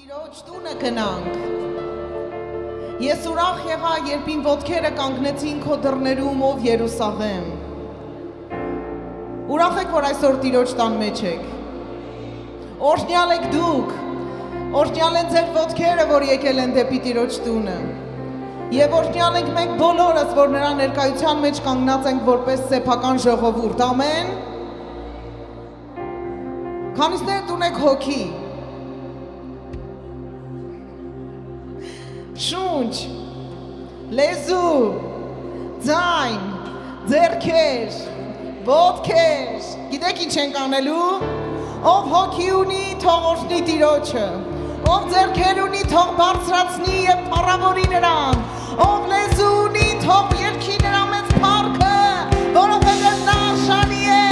Տիրոջ տունը գնանք։ Ես ուրախ եղա, երբ իմ ոտքերը կանգնեցին քո դռներում, ով Երուսաղեմ։ Ուրախ եք, որ այսօր Տիրոջ տան մեջ եք։ Օրհնյալ եք դուք, օրհնյալ են ձեր ոտքերը, որ եկել են դեպի Տիրոջ տունը։ Եվ օրհնյալ ենք մենք բոլորս, որ նրա ներկայության մեջ կանգնած ենք որպես սեփական ժողովուրդ։ Ամեն։ Քանիսներդ ունեք հոգի։ Շունչ, լեզու, ձայն, ձեռքեր, ոտքեր, գիտեք ինչ ենք անելու, ով հոգի ունի, թող օրհնի Տիրոջը, ով ձեռքեր ունի, թող բարձրացնի և փառավորի նրան, ով լեզու ունի, թող երգի նրա մեծ փառքը, որովհետև նա արժանի է։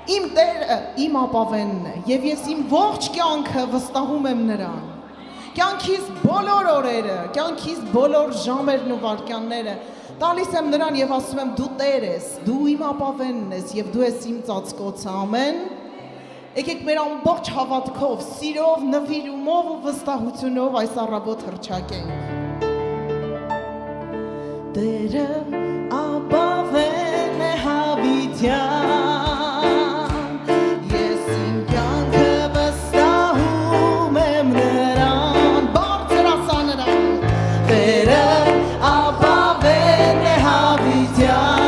Իմ Տերը իմ ապավենն է, և ես իմ ողջ կյանքը վստահում եմ նրան։ Կյանքիս բոլոր օրերը, կյանքիս բոլոր ժամերն ու վայրկյանները Տալիս եմ նրան եւ ասում եմ դու Տեր ես, դու իմ ապավենն ես եւ դու ես իմ ծածկոցը, ամեն։ Եկեք մեր ամբողջ հավատքով, սիրով, նվիրումով ու վստահությունով այս առավոտ հռչակենք։ Տերը ապավեն է հավիտյան, ես իմ կյանքը վստահում եմ նրան, բարձր ասա նրան, Տերը ապավեն է հավիտյան,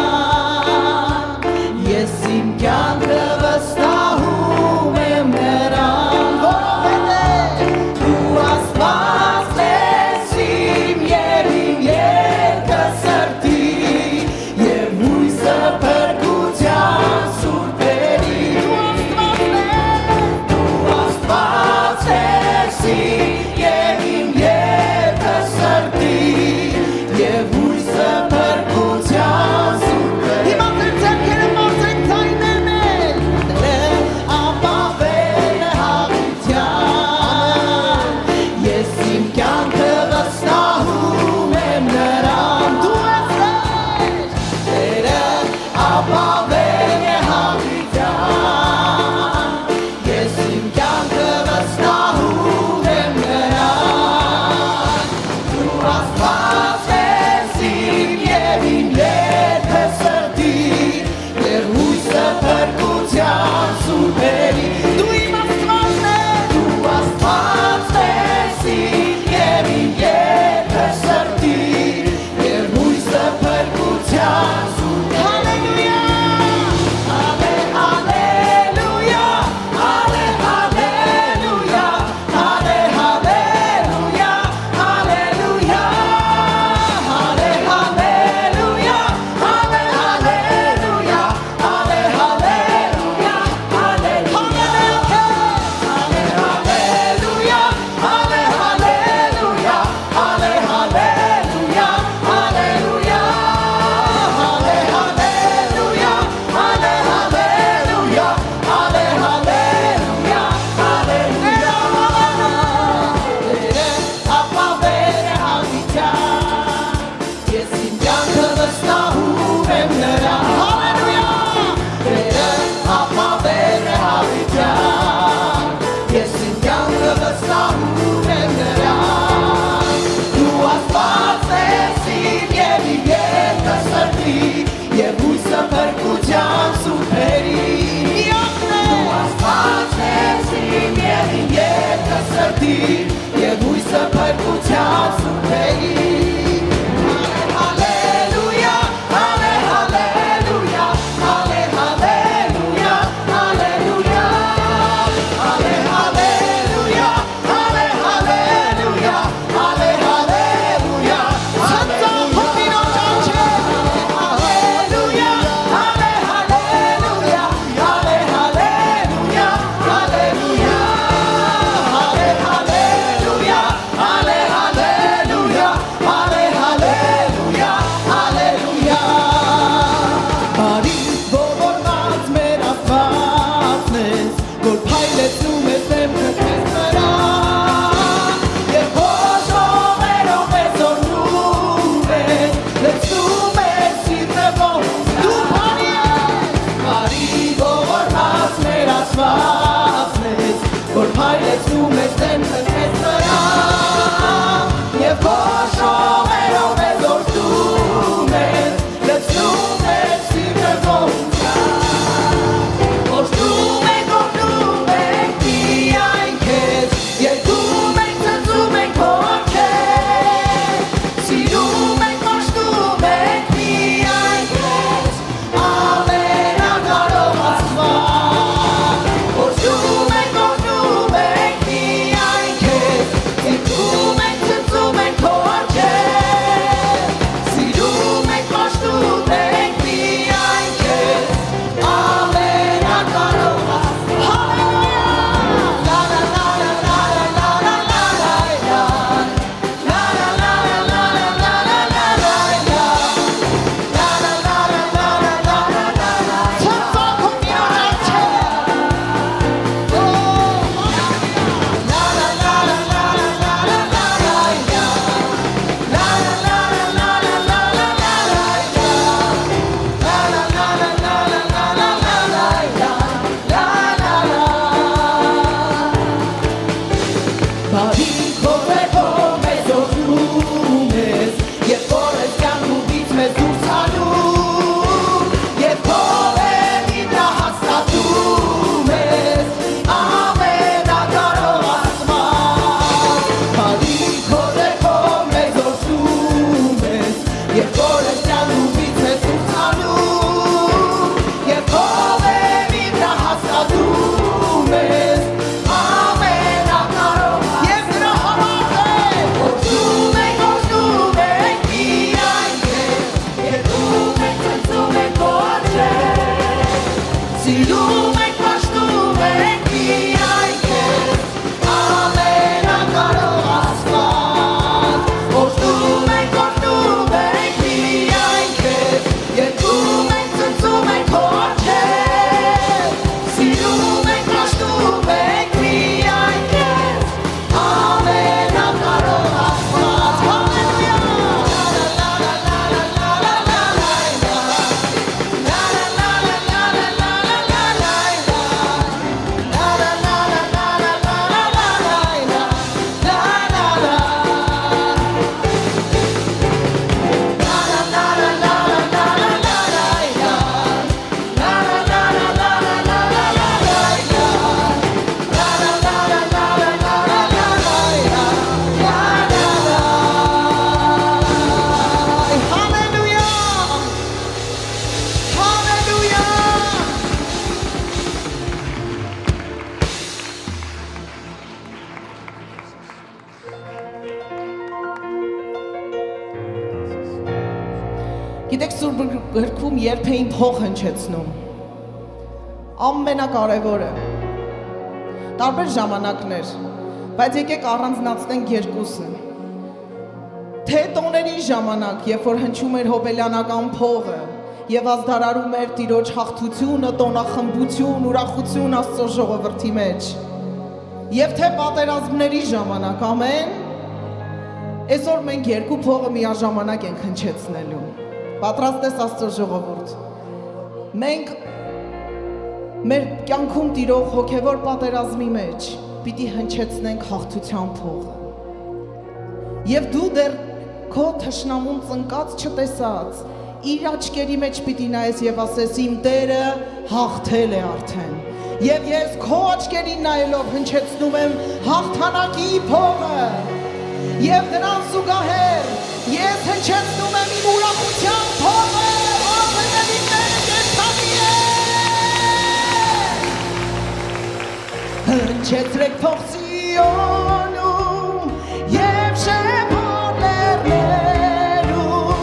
ես իմ կյանքը վստահում եմ նրան, որովհետև դու Աստված ես իմ և իմ երկը սրտի, և հույսը փրկության սուրբերի, դու Աստված ես իմ և իմ երկը սրտի, և հույսը փրկության սուրբերի։ Հիմա ձեր ձեռքերը մարզենք ձայներն էլ, Տերը ապավեն է հավիտյան, ես իմ կյանքը վստահում եմ նրան, դու ես Տեր, Տերը ապավեն է հավիտյան, ես իմ կյանքը վստահում եմ նրան, դու Աստված ես իմ և իմ երկը սրտի, և հույսը փրկության սուրբերի, դու իմ Աստվածն ես, դու Աստված ես իմ և իմ երկը սրտի, և հույսը փրկության սուրբերի, հալելույա, գրքում երբեին փող հնչեցնում։ Ամենակարևորը տարբեր ժամանակներ, բայց եկեք առանձնացնենք երկուսը։ Թե տոների ժամանակ, երբ որ հնչում էր հոբելյանական փողը եւ ազդարարում էր Տիրոջ հաղթությունը, տոնախմբություն, ուրախություն Աստծո ժողովրդի մեջ, եւ թե պատերազմների ժամանակ, ամեն, այսօր մենք երկու փողը միաժամանակ ենք հնչեցնելու։ Պատրաստ ես Աստծո ժողովուրդ։ Մենք մեր կյանքում տիրող հոգևոր պատերազմի մեջ պիտի հնչեցնենք հաղթության փողը։ Եվ դու դեռ քո թշնամուն ծնկած չտեսած, իր աչքերի մեջ պիտի նայես եւ ասես իմ Տերը հաղթել է արդեն։ Եվ ես քո աչքերին նայելով հնչեցնում եմ հաղթանակի փողը։ Եվ դրան զուգահեռ ես հնչեցնում եմ իմ ուրախության փողը, որովհետեւ իմ Տերը կենդանի է։ Հնչեցրեք փող Սիոնում եւ շեփոր լեռներում,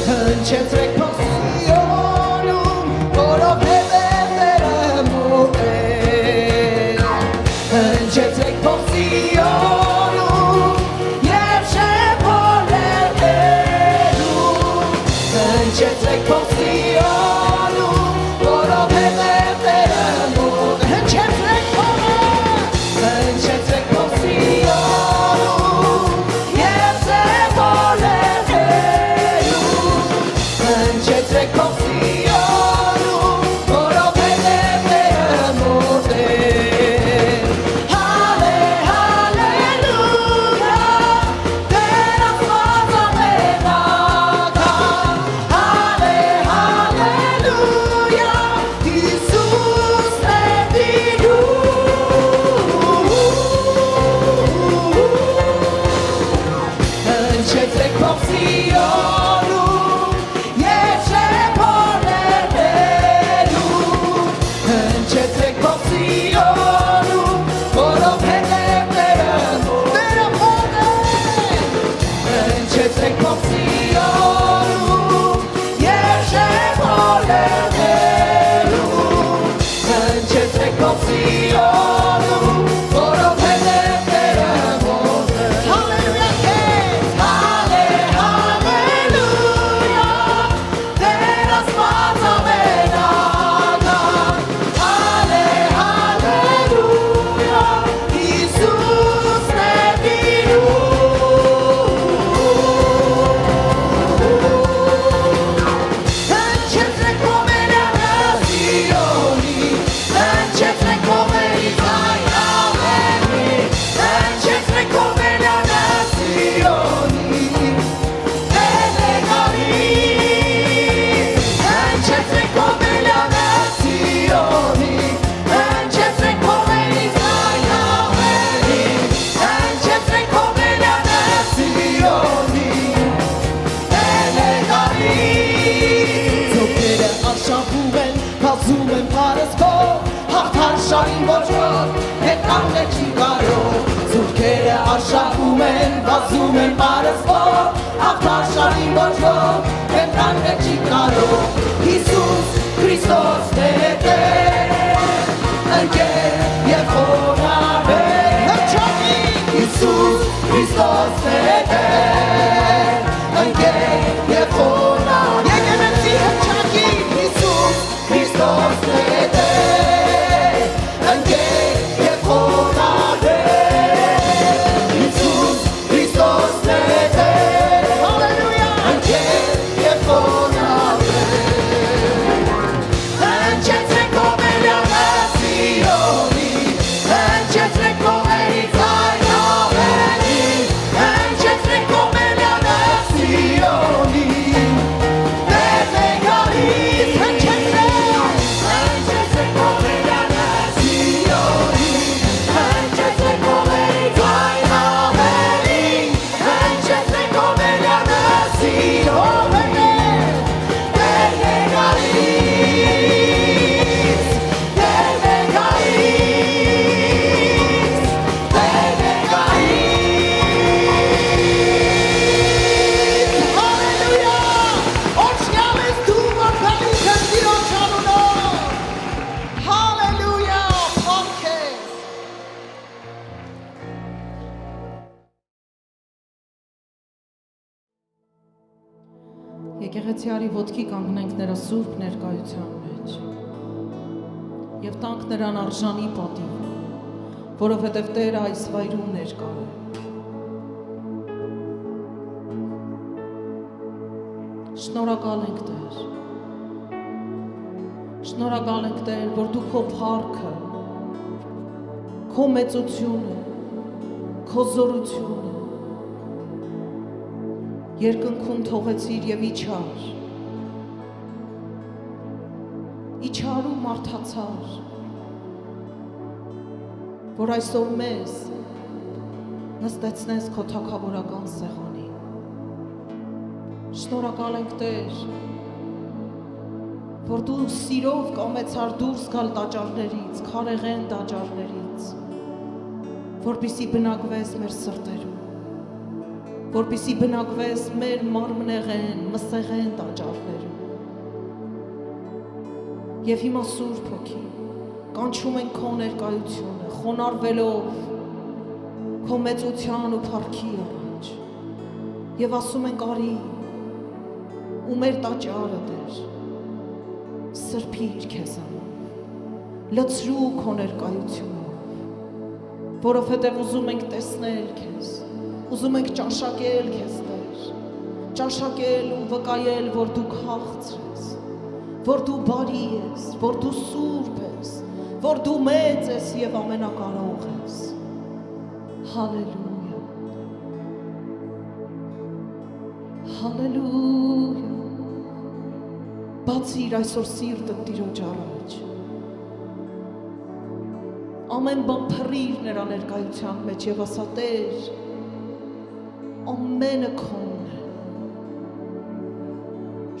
հնչեցրեք փող Սիոնում, որովհետեւ Տերը մոտ է։ Հնչեցրեք փող Սիոնում եւ շեփոր լեռներում, հնչեցրեք փող Սիոնում, որովհետեւ Տերը մոտ է։ Հնչեցրեք փողը, հնչեցրեք փող Սիոնում եւ շեփոր լեռներում, հնչեցրեք փող Սիոնում, որովհետեւ Տերը մոտ է։ Հալելույա, Տեր Աստված ամենական, հալելույա, Հիսուսն է Հնչեցրեք փող Սիոնում եւ շեփոր լեռներում, հնչեցրեք փող Սիոնում, որովհետեւ Տերը մոտ է։ Հնչեցրեք փող Սիոնում եւ շեփոր լեռներում, հնչեցրեք փող Սիոնում, որովհետեւ Տերը մոտ է։ Հալելույա քեզ, հալելույա, Տեր Աստված ամենական, հալելույա, Հիսուսն է Հնչեցրեք հոբելյանը Սիոնի, հնչեցրեք հոբելի ձայն ավերի, հնչեցրեք հոբելյանը Սիոնի, Տերն է գալիս, հնչեցրեք հոբելյանը Սիոնի, հնչեցրեք հոբելի ձայն ավերի, հնչեցրեք հոբելյանը Սիոնի, Տերն է գալիս։ Ձողերը արշավում են, բազում են պարսպով, հաղթար շարին ոչով, հետանն է չի կարող։ Ձողերը արշավում են, բազում են պարսպով, հաղթար շարին ոչով, հետանն է չի կարող։ Հիսուս Քրիստոսն է Տեր, ընկեր եւ խոնարհ։ Հնչակի Հիսուս Քրիստոսն է Տեր, ընկեր եւ խոնարհ։ Եկեղեցի հնչակի Հիսուս Քրիստոսն է Տեր, ընկեր եւ խոնարհ։ Հիսուս Քրիստոսն է Տեր, հալելույա, ընկեր եւ խոնարհ։ Հնչեցրեք հոբելյանը Սիոնի, հնչեցրեք հոբելի ձայն ավերի, հնչեցրեք հոբելյանը Սիոնի, Տերն է գալիս, հնչեցրեք, Եկեղեցի ոտքի կանգնենք նրա սուրբ ներկայության մեջ եւ տանք նրան արժանի պատիվը, որովհետեւ Տերը այս վայրում ներկա է։ Շնորհակալ ենք Տեր։ Շնորհակալ ենք Տեր, որ դու քո փառքը, քո մեծությունը, քո զորությունը երկնքում թողեցիր եւ իջար ու մարդացար, որ այսօր մեզ նստեցնես քո թագավորական սեղանին։ Շնորհակալ ենք Տեր, որ դու սիրով կամեցար դուրս գալ տաճարներից, քարեղեն տաճարներից, որպեսզի բնակվես մեր սրտերում, որպեսզի բնակվես մեր մարմնեղեն, մսեղեն տաճարներում։ Եվ հիմա Սուրբ Հոգի, կանչում ենք քո ներկայությունը, խոնարհվելով քո մեծության ու փառքի առաջ, եւ ասում ենք արի ու մեր տաճարը Տեր, սրբիր քեզանով, լցրու քո ներկայությունով, որովհետև ուզում ենք տեսնել քեզ, ուզում ենք ճաշակել քեզ Տեր, ճաշակել ու վկայել, որ դու քաղցր ես, որ դու բարի ես, որ դու սուրբ ես, որ դու մեծ ես եւ ամենակարող ես։ Հալելույա։ Հալելույա։ Բացիր այսօր սիրտդ Տիրոջ առաջ։ Ամեն բան փռիր նրա ներկայության մեջ եւ ասա Տեր, ամենը քոն է։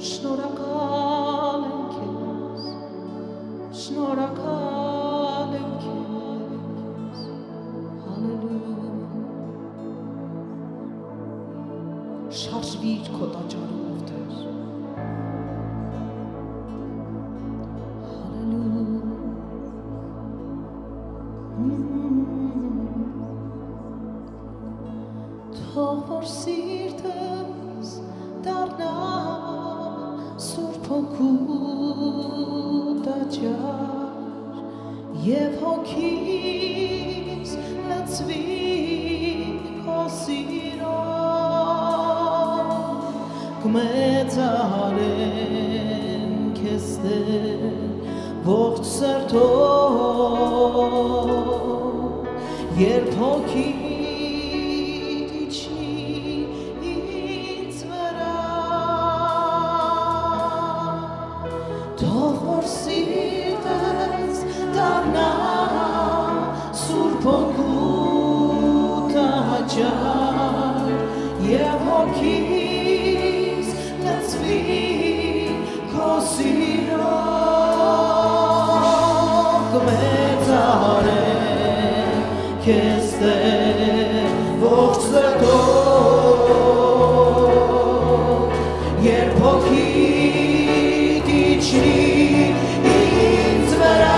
Շնորհակալ ենք քեզ, շնորհակալ ենք քեզ, հալելույա։ Շարժվիր քո տաճարով Տեր, հալելույա։ Թող որ սիրտս դառնա Սուրբ Հոգու տաճար եւ հոգիս լցվի քո սիրով, կմեծարեմ քեզ Տեր ողջ սրտով, երբ հոգի եւ հոգիս լցվի քո սիրով, կմեծարեմ քեզ Տեր ողջ սրտով, երբ հոգիդ իջնի ինձ վրա,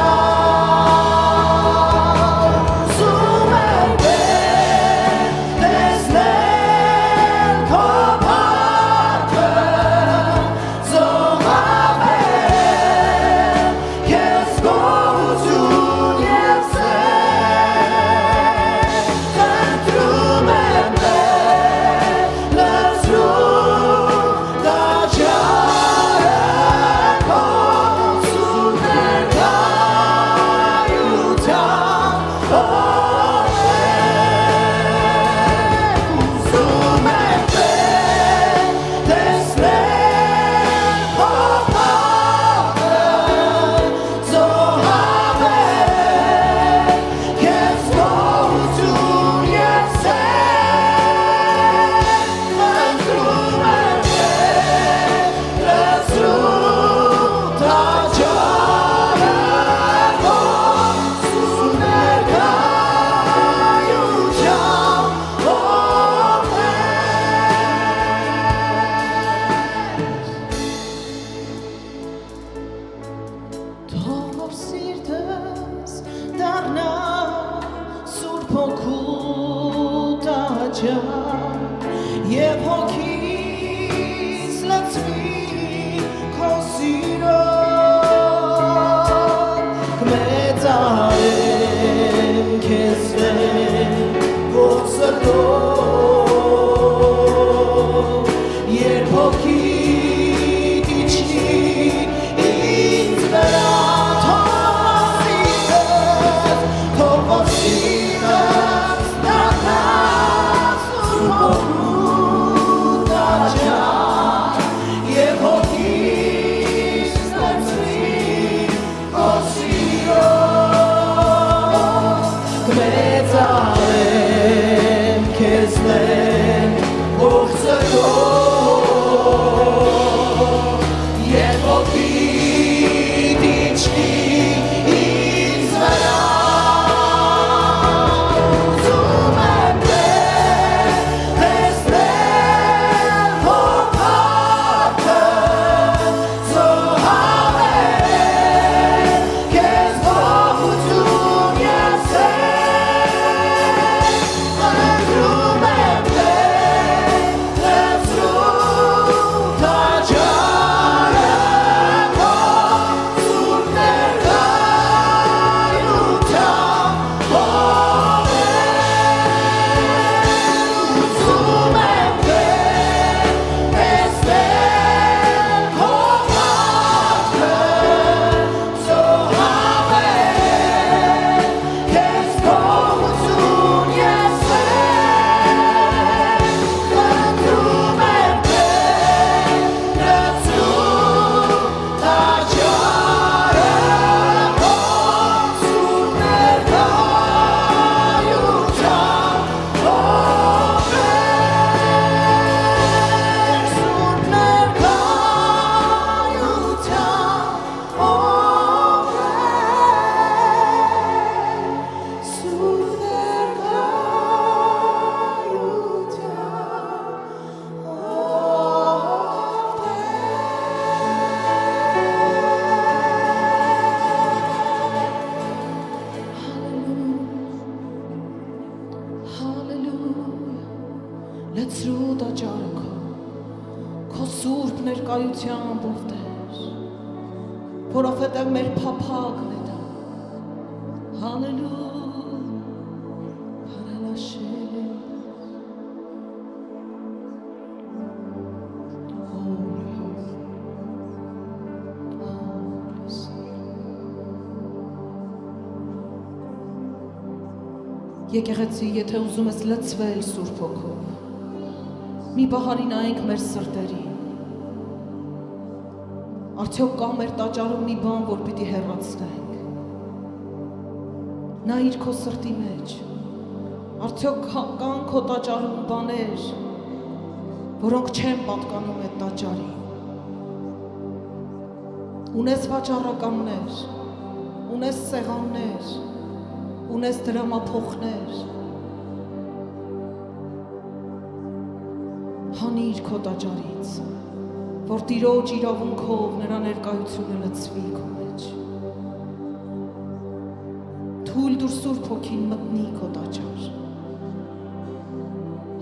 եւ հոգիս լցվի մեծարեմ քեզ ողջ սրտով երբ հոգիդ իջնի ինձ վրա թող սիրտս դառնա սուրբ աչքեր եւ հոգիս ստացվի քո սիրով կմեծարեմ քեզ ողջ սրտով երբ հոգիդ իջնի ինձ վրա Լցրու տաճարը քո սուրբ ներկայությամբ ով Տեր, որովհետև մեր փափագն է դա։ Հալելույա, փարալաշել։ Եկեղեցի, եթե ուզում ես լցվել Սուրբ Հոգով, մի բահարի նայենք մեր սրտերին։ Արդյոք կա մեր տաճարում մի բան, որ պիտի հեռացնենք։ Նայիր քո սրտի մեջ։ Արդյոք կան քո տաճարում բաներ, որոնք չեն պատկանում այդ տաճարին։ Ունես վաճառականներ, ունես սեղաններ, ունես դրամափոխներ, հանիր քո տաճարից, որ Տիրոջ իրավունքով նրա ներկայությունը լցվի քո մեջ։ Թույլ տուր Սուրբ Հոգին մտնի քո տաճար։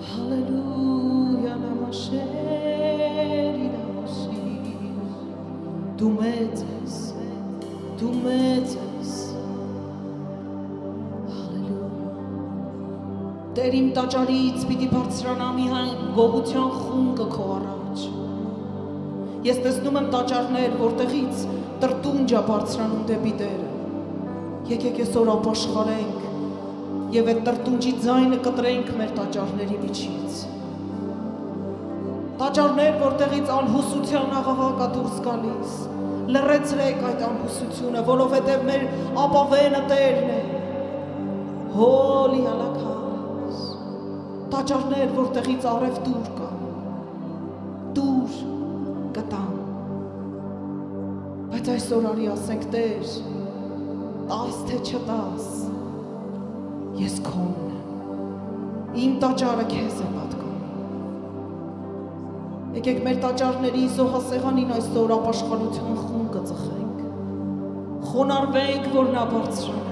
Հալելույա, նամաշերի, նամաշի։ Դու մեծ ես, դու մեծ ես։ Տեր իմ տաճարից պիտի բարձրանա մի գողության խունգը քո առաջ։ Ես տեսնում եմ տաճարներ, որտեղից տրտունջ է բարձրանում դեպի Տերը։ Եկեք այսօր ապաշխարենք եւ այդ տրտունջի ձայնը կտրենք մեր տաճարների միջից։ Տաճարներ, որտեղից անհուսության աղաղակ է դուրս գալիս։ Լռեցրեք այդ անհուսությունը, որովհետեւ մեր ապավենը Տերն է։ Հոլի հալակա տաճարներ, որտեղից առևտուր կա, դուր կտան, բայց այսօր արի ասենք Տեր, տաս թե չտաս, ես քոնն եմ, իմ տաճարը քեզ է պատկանում։ Եկեք մեր տաճարների զոհասեղանին այսօր ապաշխարության խունգը ծխենք, խոնարհվենք, որ նա բարձրանա։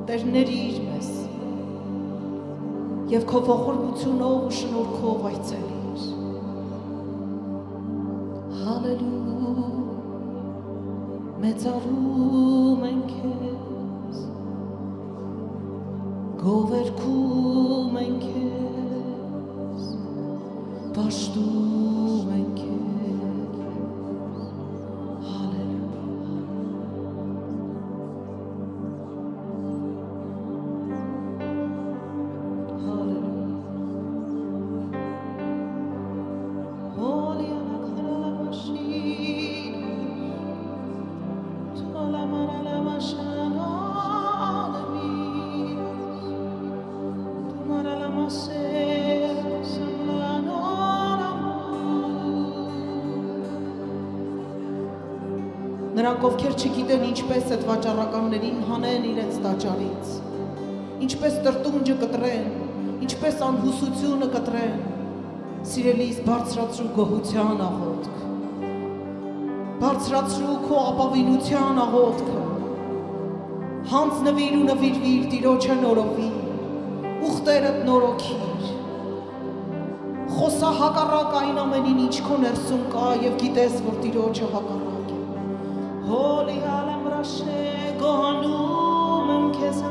Տեր ներիր մեզ և քո ողորմությունով ու շնորհքով այցելիր։ Հալելույա, մեծարում ենք քեզ գովերքում ենք քեզ պաշտում ենք քեզ Նրանք ովքեր չգիտեն ինչպես այդ վաճառականներին հանեն իրենց տաճարից, ինչպես տրտունջը կտրեն, ինչպես անհուսությունը կտրեն, սիրելիս բարձրացրու գոհության աղոթք, բարձրացրու քո ապավինության աղոթքը, հանձնվիր ու նվիրվիր Տիրոջը նորովի, ուխտերդ նորոգիր, խոսա հակառակ այն ամենին ինչ քո ներսում կա եւ գիտես որ Տիրոջը հակառակ Հոլի ալամրաշե գոհանում եմ քեզանից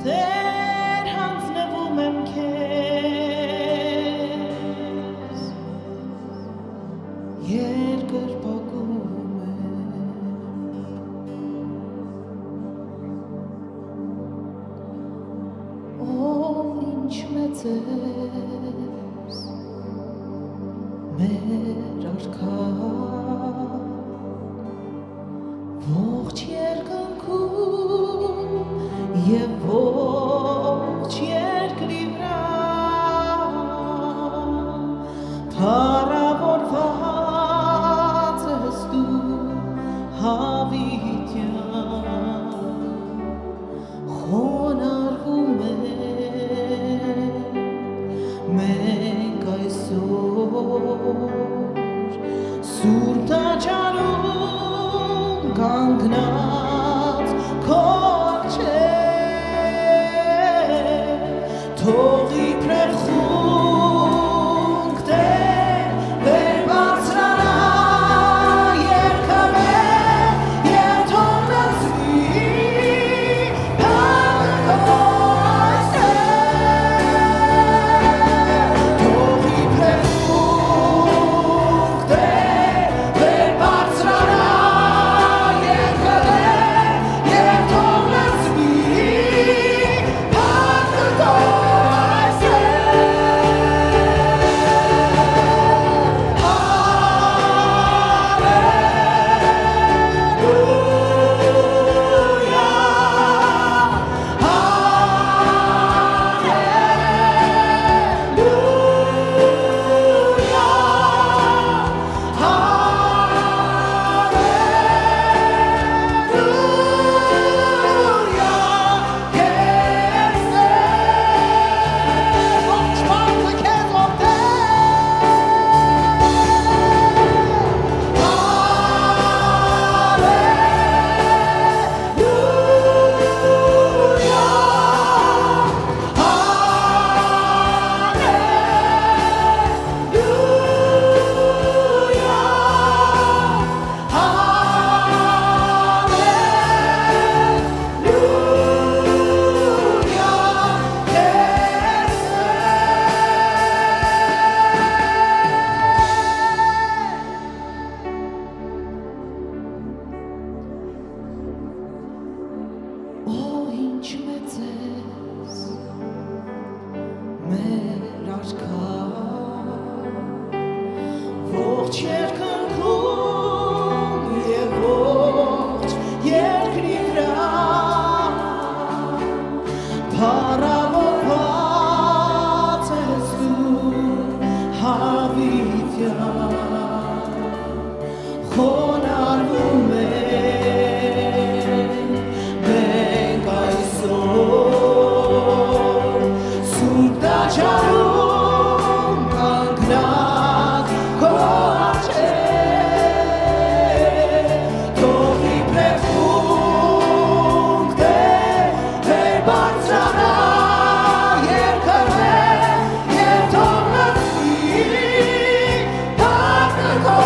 Տեր հանձնվում եմ քեզ երկրպագում եմ ինչ մեծ ես մեր արքա ողջ երկնքում և ողջ երկրի վրա փառավորված ես դու հավիտյան խոնարհվում մենք այսօր Սուրբ տաճարում կանգնած քո առջև թող իբրև խունգ Տեր վեր բարձրանա երգը և թող լսվի փառքը քո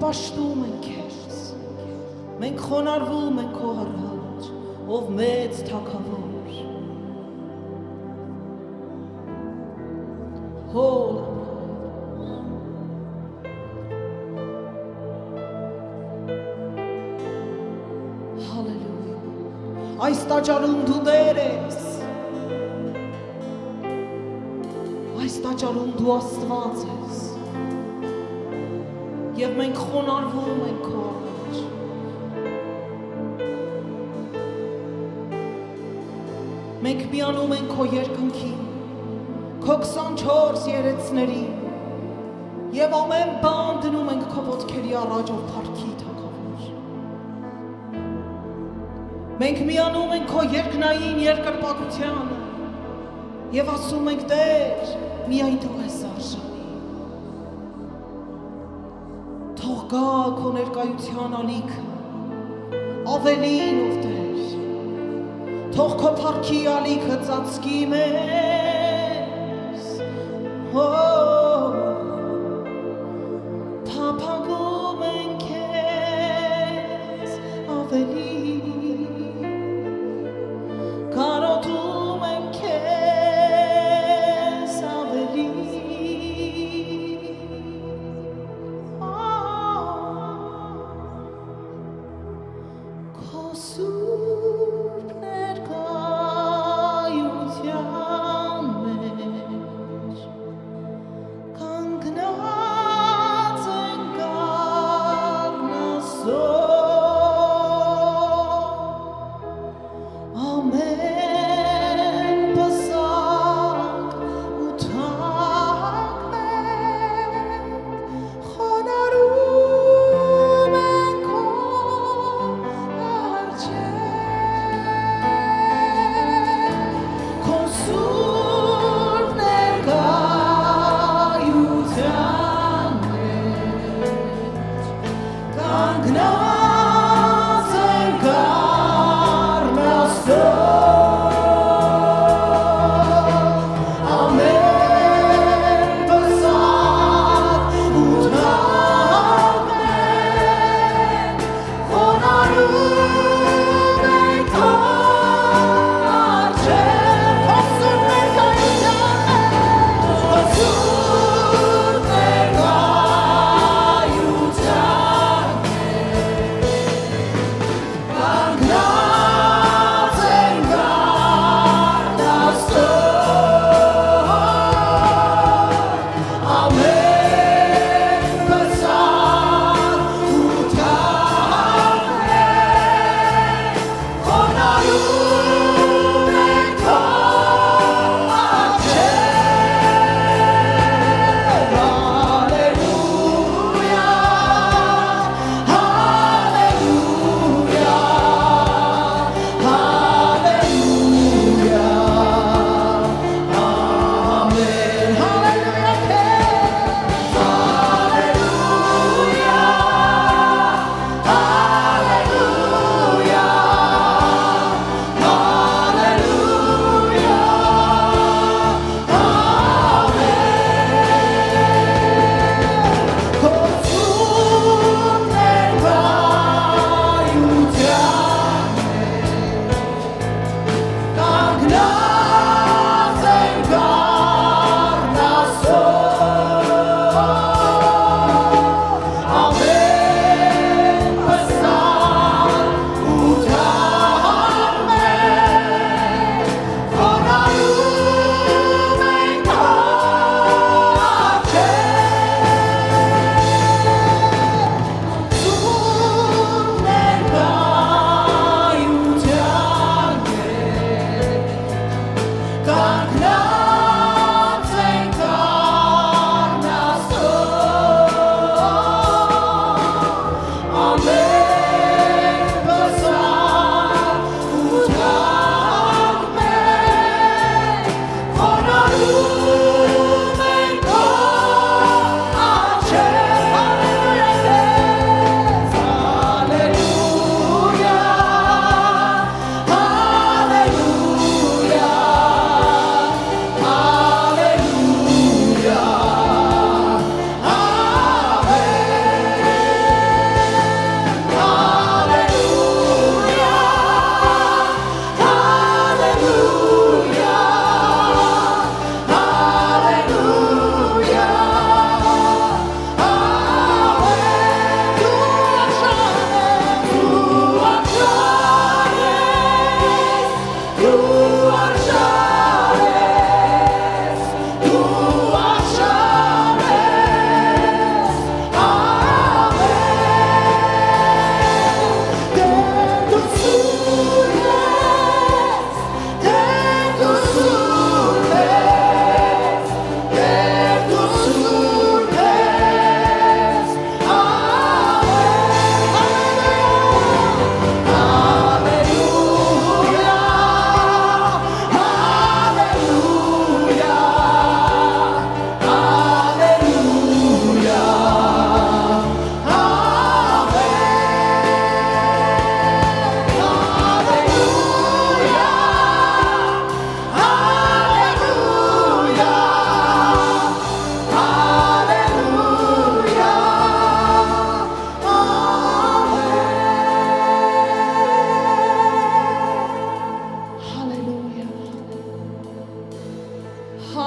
պաշտում ենք քեզ, մենք խոնարհվում ենք քո առաջ, ով մեծ թագավոր, հոլ այս տաճարում դու Տեր ես, այս տաճարում դու Աստված ես, և մենք խոնարհվում ենք քո առաջ, մենք միանում ենք քո երկնքին, քո 24 երեցներին, և ամեն բան դնում ենք քո ոտքերի առաջ, ով փառքի թագավոր։ Մենք միանում ենք քո երկնային երկրպագությանը և ասում ենք Տեր, միայն դու ես արժանի։ Թող գա քո ներկայության ալիքը, ավելին ով Տեր, թող քո փառքի ալիքը ծածկի մեզ, թափագում ենք քեզ ավելի Կանգնած ենք առնասով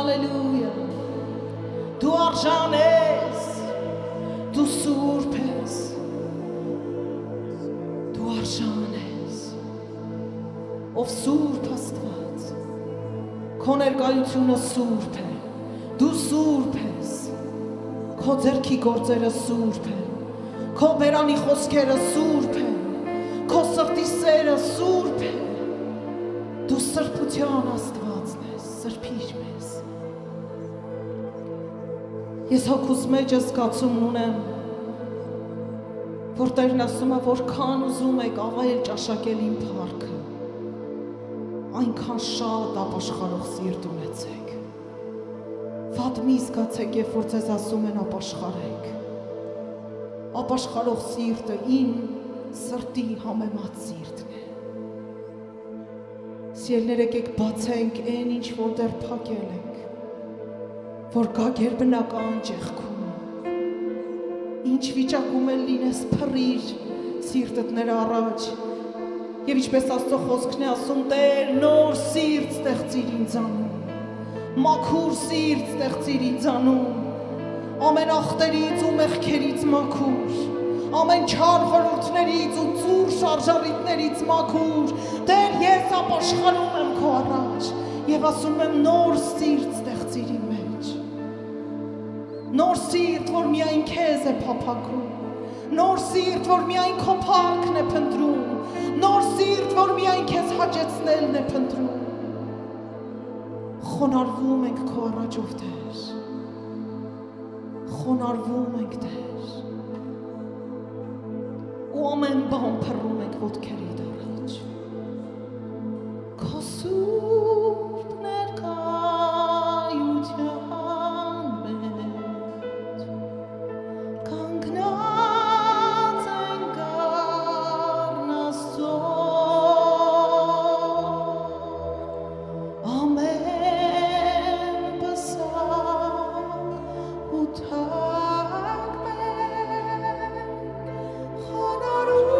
հալելույա Դու արժան ես Դու սուրբ ես Դու արժան ես Ով սուրբ Աստված Քո ներկայությունը սուրբ է Դու սուրբ ես Քո ձեռքի գործերը սուրբ են Քո բերանի խոսքերը սուրբ են Քո սրտի սերը սուրբ է Դու սրբության Աստվածն ես Սրբիր մեզ Ես հոգուս մեջ զգացում ունեմ որ Տերն ասում է որքան ուզում եք ավայել ճաշակել իմ փառքը այնքան շատ ապաշխարող սիրտ ունեցեք Վատ մի զգացեք, երբ որ ձեզ ասում են ապաշխարեք Ապաշխարող սիրտը իմ սրտի համեմատ սիրտն է Սիրելիներ եկեք բացենք այն ինչ որ դեռ փակել ենք որ կա գերբնական ճեղքում Ինչ վիճակում էլ լինես փռիր սիրտդ նրա առաջ Եվ ինչպես Աստծո խոսքն է ասում Տեր նոր սիրտ ստեղծիր ինձանում Մաքուր սիրտ ստեղծիր ինձանում Ամեն ախտերից ու մեղքերից մաքուր Ամեն չար խորհուրդներից ու ծուր շարժառիթներից մաքուր Տեր ես ապաշխարում եմ քո առաջ Եվ ասում եմ նոր սիրտ ստեղծիր իմ մեջ Նոր սիրտ, որ միայն քեզ է փափագում Նոր սիրտ, որ միայն քո փառքն է փնտրում Նոր սիրտ, որ միայն քեզ հաճեցնելն է փնտրում Խոնարհվում ենք քո առաջով Տեր Խոնարհվում ենք Տեր Ու ամեն բան փռում ենք ոտքերիդ առաջ Քո սուրբ ներկայության մեջ կանգնած ենք առն Աստծո Խոնարհում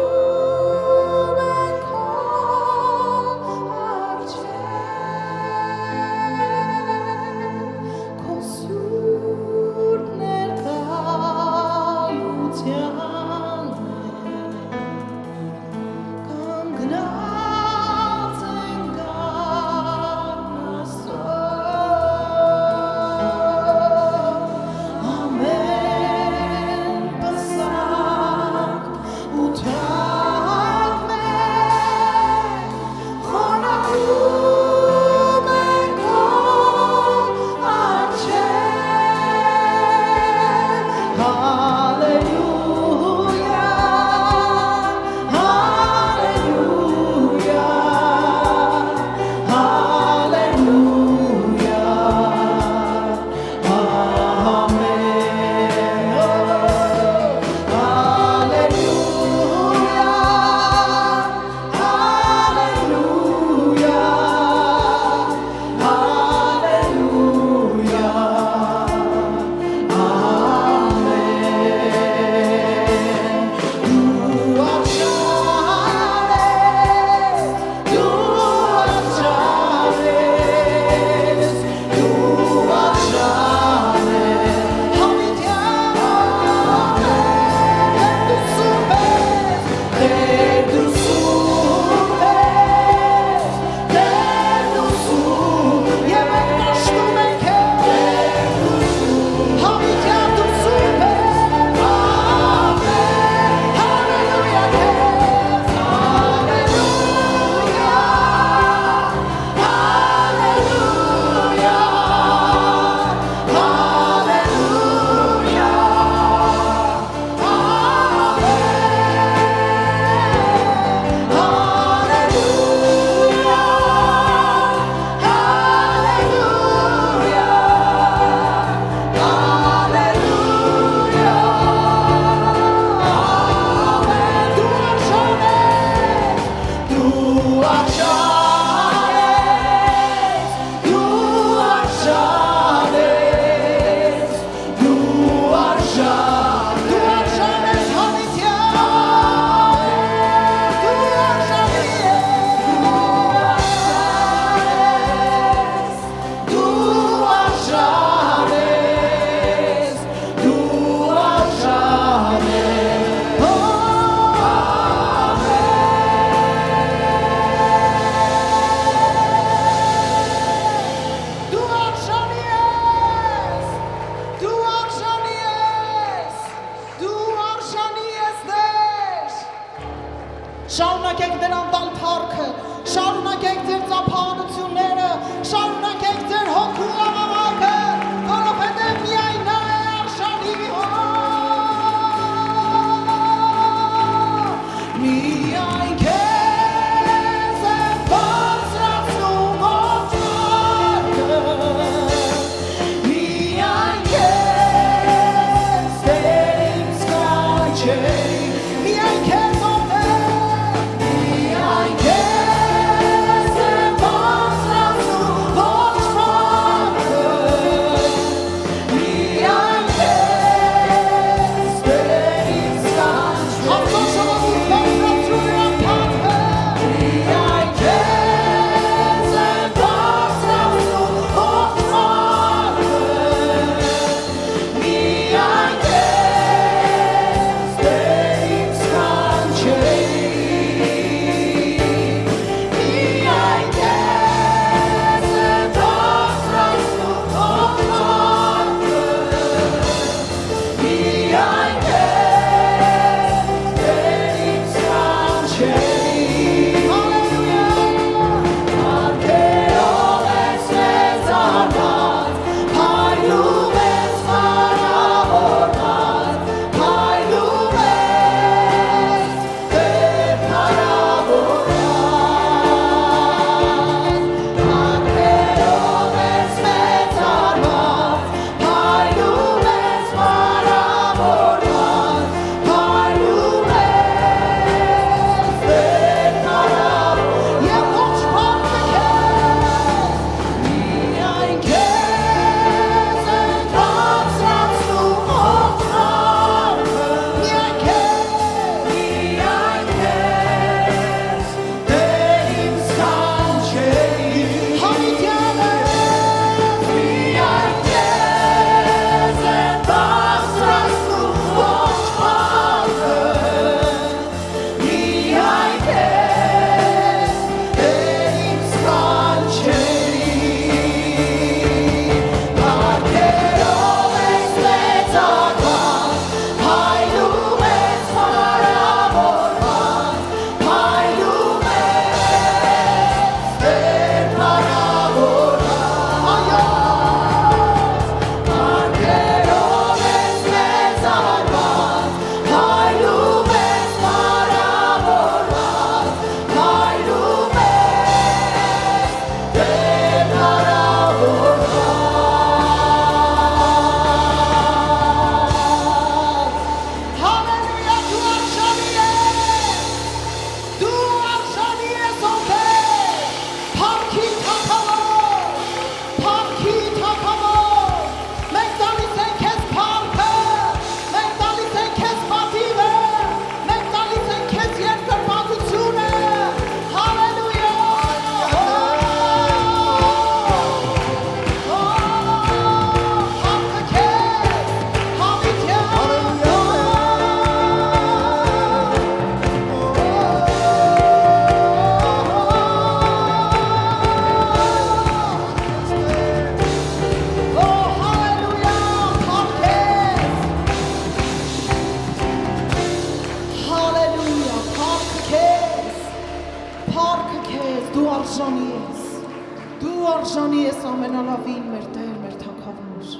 Դու արժանի ես ամենալավին մեր Տեր, մեր Թագավոր։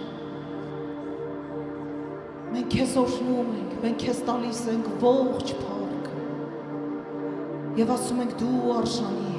Մենք քեզ օրհնում ենք, մենք քեզ տալիս ենք ողջ փառքը։ Եվ ասում ենք դու արժանի